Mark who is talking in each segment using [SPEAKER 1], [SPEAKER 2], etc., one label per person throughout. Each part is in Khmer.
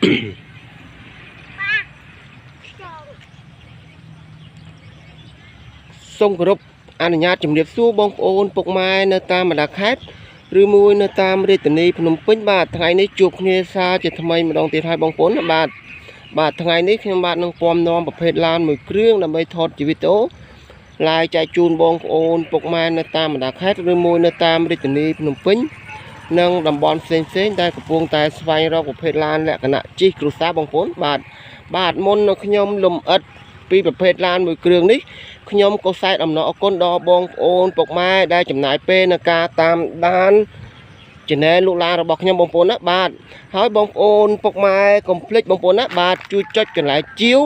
[SPEAKER 1] សូមគោរពអនុញ្ញាតជំរាបសួរបងប្អូនពុកម៉ែនៅតាមបណ្ដាខេត្តឬមួយនៅតាមរាជធានីភ្នំពេញបាទថ្ងៃនេះជួបគ្នាសារជាថ្មីម្ដងទៀតហើយបងប្អូនបាទថ្ងៃនេះខ្ញុំបាទនឹងពំនាំប្រភេទឡានមួយគ្រឿងដើម្បីថតជាវីដេអូឡាយចែកជូនបងប្អូនពុកម៉ែនៅតាមបណ្ដាខេត្តឬមួយនៅតាមរាជធានីភ្នំពេញនិងតំបន់ផ្សេងៗដែលកំពុងតែស្វែងរកប្រភេទឡានលក្ខណៈជិះគ្រួសារបងប្អូនបាទមុននៅខ្ញុំលំអិតពីប្រភេទឡានមួយគ្រឿងនេះខ្ញុំក៏សែតអំណរអគុណដល់បងប្អូនពុកម៉ែដែលចំណាយពេលនៅការតាមដានChannel លោកឡានរបស់ខ្ញុំបងប្អូនណាបាទហើយបងប្អូនពុកម៉ែកុំភ្លេចបងប្អូនណាបាទជួយចុចកន្លែងជាវ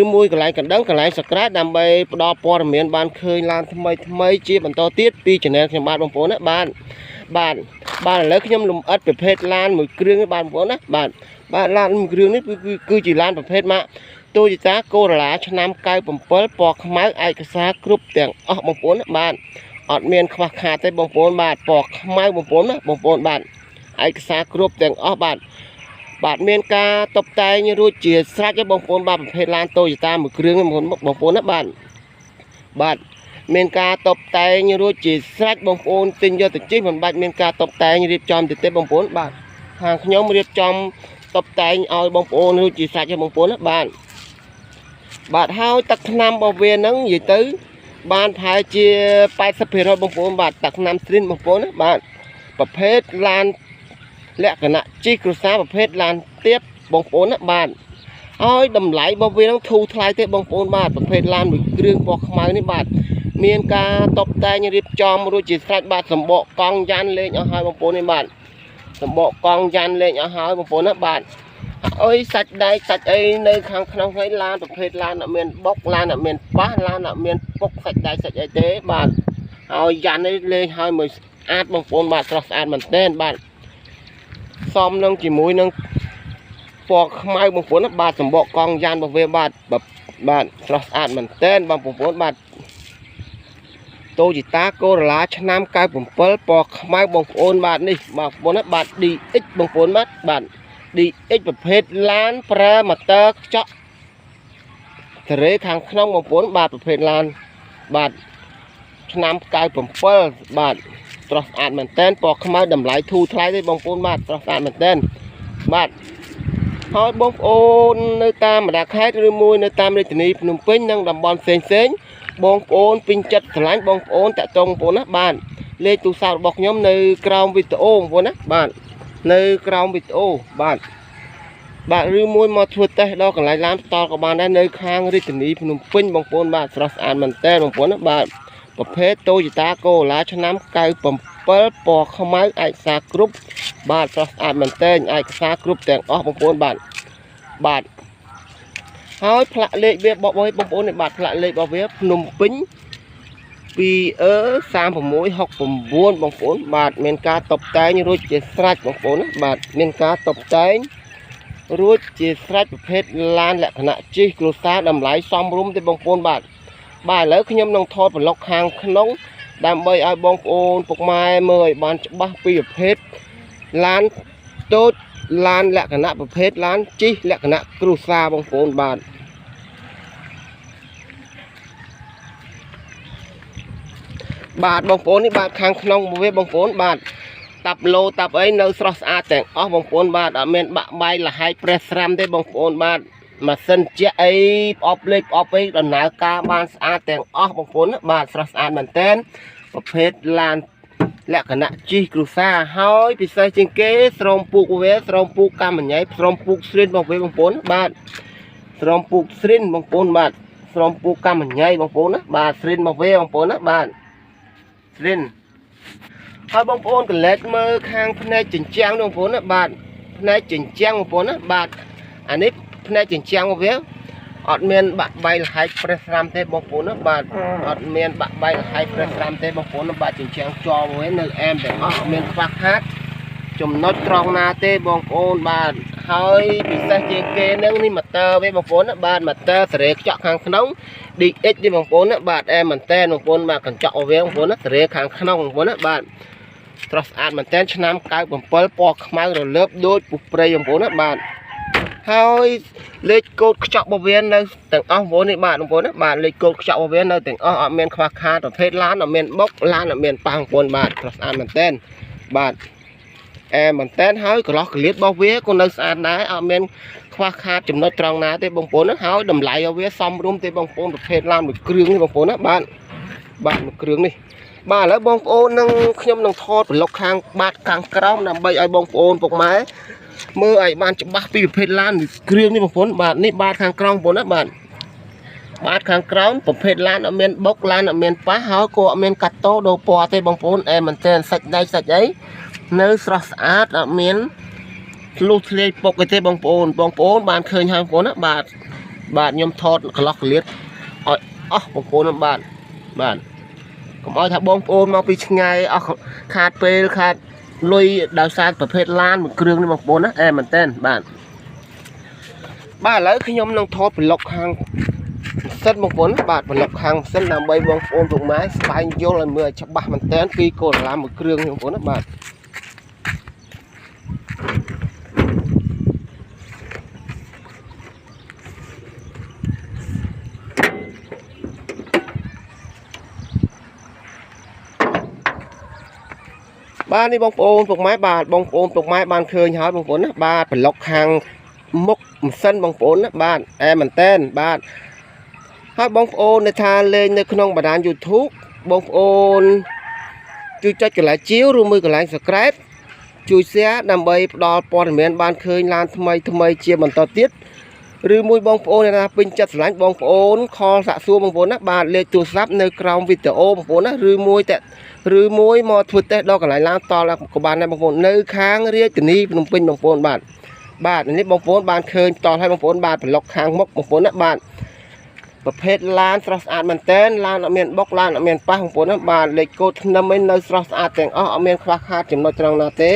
[SPEAKER 1] ឬមួយកន្លែងកណ្ដឹងកន្លែង Subscribe ដើម្បីផ្ដល់ព័ត៌មានបានឃើញឡានថ្មីជាបន្តទៀតពី Channel ខ្ញុំបាទបងប្អូនណាបាទឥឡូវខ្ញុំលំអិតប្រភេទឡានមួយគ្រឿងបាទបងប្អូនណាបាទឡានមួយគ្រឿងនេះគឺជាឡានប្រភេទម៉ាកToyota Corolla ឆ្នាំ97ពណ៌ខ្មៅឯកសារគ្រប់ទាំងអស់បងប្អូនណាបាទអត់មានខ្វះខាតទេបងប្អូនបាទពណ៌ខ្មៅបងប្អូនណាបងប្អូនបាទឯកសារគ្រប់ទាំងអស់បាទមានការតុបតែងរួចជាស្រេចបងប្អូនបាទប្រភេទឡាន Toyota មួយគ្រឿងបងប្អូនណាបាទមានការតុបតែងរួចជាស្រេចបងប្អូនទិញយកទៅជិះមិនបាច់មានការតុបតែងរៀបចំទេបងប្អូនបាទខាងខ្ញុំរៀបចំតុបតែងឲ្យបងប្អូនរួចជាស្រេចបងប្អូនណាបាទហើយទឹកថ្នាំរបស់វាហ្នឹងនិយាយទៅបានប្រហែលជា 80% បងប្អូនបាទទឹកថ្នាំស្រីនបងប្អូនណាបាទប្រភេទឡានលក្ខណៈជិះគ្រួសារប្រភេទឡានទៀបបងប្អូនណាបាទហើយតម្លៃរបស់វាហ្នឹងធូរថ្លៃទេបងប្អូនបាទប្រភេទឡានមួយគ្រឿងពណ៌ខ្មៅនេះបាទមានការតុបតែងរៀបចំរួចជាស្រេចបាទសម្បកកង់យ៉ាន់លេងអស់ហើយបងប្អូននេះបាទសម្បកកង់យ៉ាន់លេងអស់ហើយបងប្អូនណាបាទអើយសាច់ដែកសាច់អីនៅខាងក្នុងហ្នឹងឡានប្រភេទឡានអត់មានបុកឡានអត់មានប៉ះឡានអត់មានពុកសាច់ដែកសាច់អីទេបាទហើយយ៉ាន់នេះលេងឲ្យមើលស្អាតបងប្អូនបាទស្រស់ស្អាតមែនទែនបាទសមនឹងជាមួយនឹងពណ៌ខ្មៅបងប្អូនណាបាទសម្បកកង់យ៉ាន់របស់វាបាទស្រស់ស្អាតមែនទែនបងប្អូនបាទToyota Corolla ឆ្នាំ97ពណ៌ខ្មៅបងប្អូនបាទនេះបងប្អូនណាបាទ DX បងប្អូនបាទDX ប្រភេទឡានប្រើម៉ូទ័រខ្ចក់សេរីខាងក្នុងបងប្អូនបាទប្រភេទឡានបាទឆ្នាំ97បាទស្រស់ស្អាតមែនទែនពណ៌ខ្មៅតម្លៃធូរថ្លៃទេបងប្អូនបាទស្រស់ស្អាតមែនទែនបាទហើយបងប្អូននៅតាមបណ្ដាខេត្តឬមួយនៅតាមរាជធានីភ្នំពេញនិងតំបន់ផ្សេងបងប្អូនពេញចិត្តស្រឡាញ់បងប្អូនតាក់ទងបងប្អូនណាបាទលេខទូរស័ព្ទរបស់ខ្ញុំនៅក្រោមវីដេអូបងប្អូនណាបាទនៅក្រោមវីដេអូបាទឬមួយមកធ្វើតេស្តដល់កន្លែងឡានផ្ទាល់ក៏បានដែរនៅខាងរាជធានីភ្នំពេញបងប្អូនបាទស្រស់ស្អាតមែនតើបងប្អូនណាបាទប្រភេទ Toyota Corolla ឆ្នាំ97ពណ៌ខ្មៅឯកសារគ្រប់បាទស្រស់ស្អាតមែនតើឯកសារគ្រប់ទាំងអស់បងប្អូនបាទហើយផ្លាកលេខវាបងប្អូននេះបាទផ្លាកលេខរបស់វាភ្នំពេញ 2E3669 បងប្អូនបាទមានការតុបតែងរួចជាស្រេចបងប្អូនណាបាទមានការតុបតែងរួចជាស្រេចប្រភេទឡានលក្ខណៈជិះគ្រួសារតម្លៃសមរម្យទេបងប្អូនបាទឥឡូវខ្ញុំនឹងថតប្លុកខាងក្នុងដើម្បីឲ្យបងប្អូនពុកម៉ែមើលឲ្យបានច្បាស់ពីប្រភេទឡានតូចឡានលក្ខណៈប្រភេទឡានជិះលក្ខណៈគ្រួសារបងប្អូនបាទបងប្អូននេះបាទខាងក្នុងវាបងប្អូនបាទតាប់ឡូតាប់អីនៅស្រស់ស្អាតទាំងអស់បងប្អូនបាទអត់មានបាក់បែកលហើយប្រេះស្រាំទេបងប្អូនបាទម៉ាស៊ីនជែកអីផ្អប់លេខផ្អប់អីដំណើរការបានស្អាតទាំងអស់បងប្អូនបាទស្រស់ស្អាតមែនទែនប្រភេទឡានលក្ខណៈជិះគ្រួសារហើយពិសេសជាងគេស្រោមពូកវាស្រោមពូកកម្មញ្ញៃស្រោមពូកស្រីនរបស់វាបងប្អូនបាទស្រោមពូកស្រីនបងប្អូនបាទស្រោមពូកកម្មញ្ញៃបងប្អូនណាបាទស្រីនរបស់វាបងប្អូនណាបាទស្រីនហើយបងប្អូនកលែកមើលខាងផ្នែកជញ្ជាំងបងប្អូនណាបាទផ្នែកជញ្ជាំងបងប្អូនណាបាទអានេះផ្នែកជញ្ជាំងរបស់វាអត់មានបាក់បែកលហើយប្រេះស្រាំទេបងប្អូនណាបាទអត់មានបាក់បែកលហើយប្រេះស្រាំទេបងប្អូនណាបាទជញ្ជាំងចោលវិញនៅអែមទាំងអស់អត់មានខ្វះខាតចំណុចត្រង់ណាទេបងប្អូនបាទហើយពិសេសជាងគេនឹងនេះម៉ូទ័រវាបងប្អូនណាបាទម៉ូទ័រសេរីខ្ចក់ខាងក្នុង DX នេះបងប្អូនណាបាទអែមមែនតើបងប្អូនបាទកញ្ចក់វាបងប្អូនណាសេរីខាងក្នុងបងប្អូនណាបាទស្រស់ស្អាតមែនតើឆ្នាំ97ពណ៌ខ្មៅរលើបដូចពុះព្រៃបងប្អូនណាបាទ ហើយលេខកូដខ្ចក់របស់វានៅទាំងអស់បងប្អូននេះបាទបងប្អូនណាបាទលេខកូដខ្ចក់របស់វានៅទាំងអស់អត់មានខ្វះខាតប្រភេទឡានអត់មានបុកឡានអត់មានប៉ះបងប្អូនបាទស្រស់ស្អាតមែនទែនបាទមែនទែនហើយកន្លោះកលៀតរបស់វាក៏នៅស្អាតដែរអត់មានខ្វះខាតចំណុចត្រង់ណាទេបងប្អូនណាហើយតម្លៃរបស់វាសមរម្យទេបងប្អូនប្រភេទឡានមួយគ្រឿងនេះបងប្អូនណាបាទមួយគ្រឿងនេះបាទឥឡូវបងប្អូននឹងខ្ញុំនឹងថតប្លុកខាងបាតខាងក្រោមដើម្បីឲ្យបងប្អូនពុកម៉ែមើលឲ្យបានច្បាស់ពីប្រភេទឡានគ្រឿងនេះបងប្អូនបាទនេះបាតខាងក្រោមបងប្អូនណាបាទខាងក្រោមប្រភេទឡានអត់មានបុកឡានអត់មានប៉ះហើយក៏អត់មានកាត់តោដូរពណ៌ទេបងប្អូនមែនទែនសាច់ដៃសាច់អីនៅស្រស់ស្អាតអត់មានធ្លុះធ្លាយពុកទេបងប្អូនបានឃើញហើយបងប្អូនណាបាទខ្ញុំថតកន្លោះកលៀតឲ្យអស់បងប្អូនបាទកុំឲ្យថាបងប្អូនមកពីឆ្ងាយអស់ខាតពេលខាតលុយដោយសារប្រភេទឡានមួយគ្រឿងនេះបងប្អូនណាមែនទែនបាទឥឡូវខ្ញុំនឹងថតប្លុកខាងម៉ាស៊ីនបងប្អូនបាទប្លុកខាងម៉ាស៊ីនដើម្បីបងប្អូនពុកម៉ែស្វែងយល់ឲ្យមើលឲ្យច្បាស់មែនទែនពីកូដឡានមួយគ្រឿងនេះបងប្អូនណាបាទនេះបងប្អូនពុកម៉ែបានឃើញហើយបងប្អូនណាបាទប្លុកខាងមុខម៉ាស៊ីនបងប្អូនណាបាទមែនទែនបាទហើយបងប្អូនដែលថាលេងនៅក្នុងបណ្ដាញ YouTube បងប្អូនជួយចុចកន្លែងជាវឬមួយកន្លែង Subscribe ជួយ Share ដើម្បីផ្ដល់ព័ត៌មានបានឃើញឡានថ្មីជាបន្តទៀតឬមួយបងប្អូនដែលថាពេញចិត្តស្រឡាញ់បងប្អូនខលសាក់សួរបងប្អូនណាបាទលេខទូរស័ព្ទនៅក្រោមវីដេអូបងប្អូនណាឬមួយមកធ្វើតេស្តដល់កន្លែងឡានតល់ក៏បានដែរបងប្អូននៅខាងរាជធានីភ្នំពេញបងប្អូនបាទនេះបងប្អូនបានឃើញតល់ហើយបងប្អូនបាទប្លុកខាងមុខបងប្អូនណាបាទប្រភេទឡានស្រស់ស្អាតមែនទែនឡានអត់មានបុកឡានអត់មានប៉ះបងប្អូនណាបាទលេខកូដថ្នាំឯនៅស្រស់ស្អាតទាំងអស់អត់មានខ្វះខាតចំណុចត្រង់ណាទេ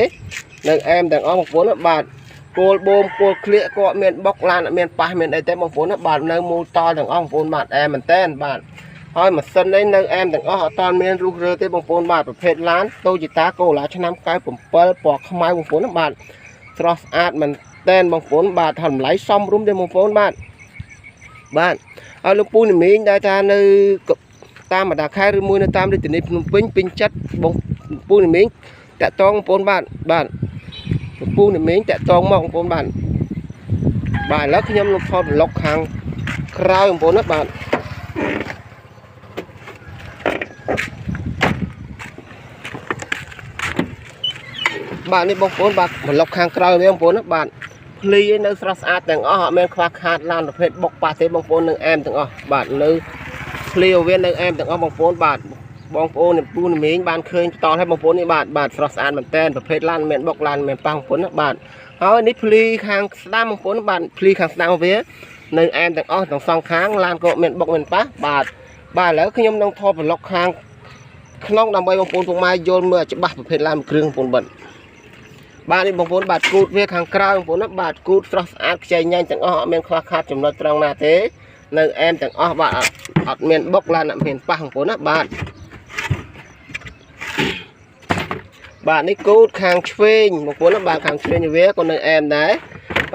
[SPEAKER 1] នៅទាំងអស់បងប្អូនណាបាទគោលបូមគោលក្លៀកក៏អត់មានបុកឡានអត់មានប៉ះមានអីទេបងប្អូនណាបាទនៅមូលតល់ទាំងអស់បងប្អូនបាទមែនទែនបាទហើយម៉ាស៊ីននេះនៅទាំងអស់អត់តាន់មានរុះរើទេបងប្អូនបាទប្រភេទឡាន Toyota Corolla ឆ្នាំ97ពណ៌ខ្មៅបងប្អូនណាបាទស្រស់ស្អាតមែនទែនបងប្អូនបាទតម្លៃសមរម្យទេបងប្អូនបាទហើយលោកពូនិមីងដែលថានៅតាមបណ្ដាខេត្តឬមួយនៅតាមរាជធានីភ្នំពេញពេញចិត្តបងពូនិមីងតាក់តងបងប្អូនបាទលោកពូនិមីងតាក់តងមកបងប្អូនបាទឥឡូវខ្ញុំនឹងថតប្លុកខាងក្រោយបងប្អូនណាបាទនេះបងប្អូនបាទប្លុកខាងក្រោយវិញបងប្អូនណាបាទភ្លីនៅស្រស់ស្អាតទាំងអស់អត់មានខ្វះខាតឡានប្រភេទបុកប៉ះទេបងប្អូននឹងទាំងអស់បាទនៅភ្លីវានៅទាំងអស់បងប្អូនបាទបងប្អូនពូនិមីងបានឃើញបន្តឲ្យបងប្អូននេះបាទស្រស់ស្អាតមែនទែនប្រភេទឡានមានបុកឡានមានប៉ះបងប្អូនណាបាទហើយនេះភ្លីខាងស្ដាំបងប្អូនបាទភ្លីខាងស្ដាំវានៅទាំងអស់ទាំងសងខាងឡានក៏មានបុកមានប៉ះបាទឥឡូវខ្ញុំនឹងថតប្លុកខាងក្នុងដើម្បីបងប្អូនពុកម៉ែយល់មើលច្បាស់ប្រភេទឡានមួយគ្រឿងបងប្អូនបាទនេះបងប្អូនបាទគូតវាខាងក្រៅបងប្អូនណាបាទគូតស្រស់ស្អាតខ្ចីញ៉ាញ់ទាំងអស់អត់មានខ្វះខាតចំណុចត្រង់ណាទេនៅទាំងអស់បាទអត់មានបុកឡានអត់មានប៉ះបងប្អូនណាបាទនេះគូតខាងឆ្វេងបងប្អូនណាបាទខាងឆ្វេងវាក៏នៅដែរ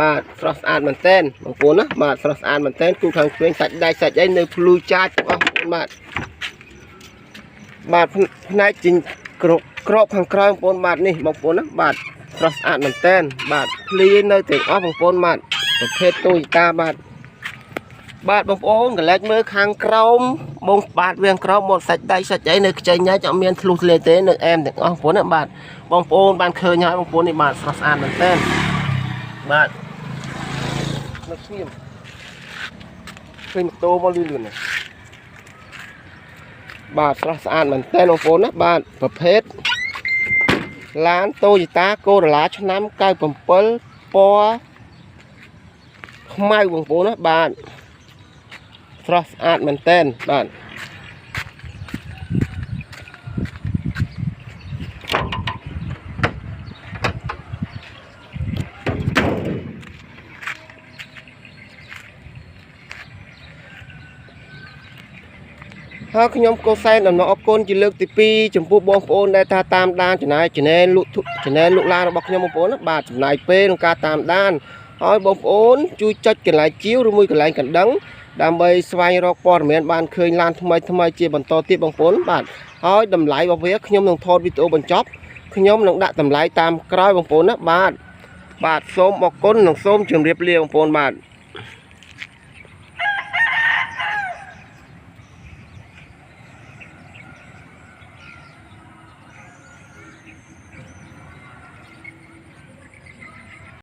[SPEAKER 1] បាទស្រស់ស្អាតមែនទែនបងប្អូនណាបាទស្រស់ស្អាតមែនទែនគូតខាងឆ្វេងសាច់ដៃសាច់អីនៅភ្លឺចាចទាំងអស់បងប្អូនបាទផ្នែកជីងក្របខាងក្រោយបងប្អូនបាទនេះបងប្អូនណាបាទស្រស់ស្អាតមែនទែនបាទភ្លីនៅទាំងអស់បងប្អូនបាទប្រភេទ Toyota បាទបងប្អូនកន្លែងមើលខាងក្រោមបងបាទវាងក្រោមមកសាច់ដៃសាច់អីនៅខ្ចីញ៉ាច់អត់មានធ្លុះធ្លាយទេនៅទាំងអស់បងប្អូនណាបាទបងប្អូនបានឃើញហើយបងប្អូននេះបាទស្រស់ស្អាតមែនទែនបាទនៅស្ងៀមឃើញម៉ូតូមកលឿនណាបាទស្រស់ស្អាតមែនទែនបងប្អូនណាបាទប្រភេទឡាន Toyota Corolla ឆ្នាំ97ពណ៌ខ្មៅបងប្អូនណាបាទស្រស់ស្អាតមែនទែនបាទ ហើយខ្ញុំក៏សែនដំណើរអរគុណជាលើកទី2ចំពោះបងប្អូនដែលថាតាមដានចំណាយ channel លក់ឡានរបស់ខ្ញុំបងប្អូនបាទចំណាយពេលក្នុងការតាមដាន ហើយបងប្អូនជួយចុចកន្លែងជីវឬមួយកន្លែងកណ្ដឹងដើម្បីស្វែងរកព័ត៌មានបានឃើញឡានថ្មីជាបន្តទៀតបងប្អូនបាទហើយតម្លៃរបស់វាខ្ញុំនឹងថតវីដេអូបញ្ចប់ខ្ញុំនឹងដាក់តម្លៃតាមក្រោយបងប្អូនណាបាទសូមអរគុណនិងសូមជម្រាបលាបងប្អូនបាទ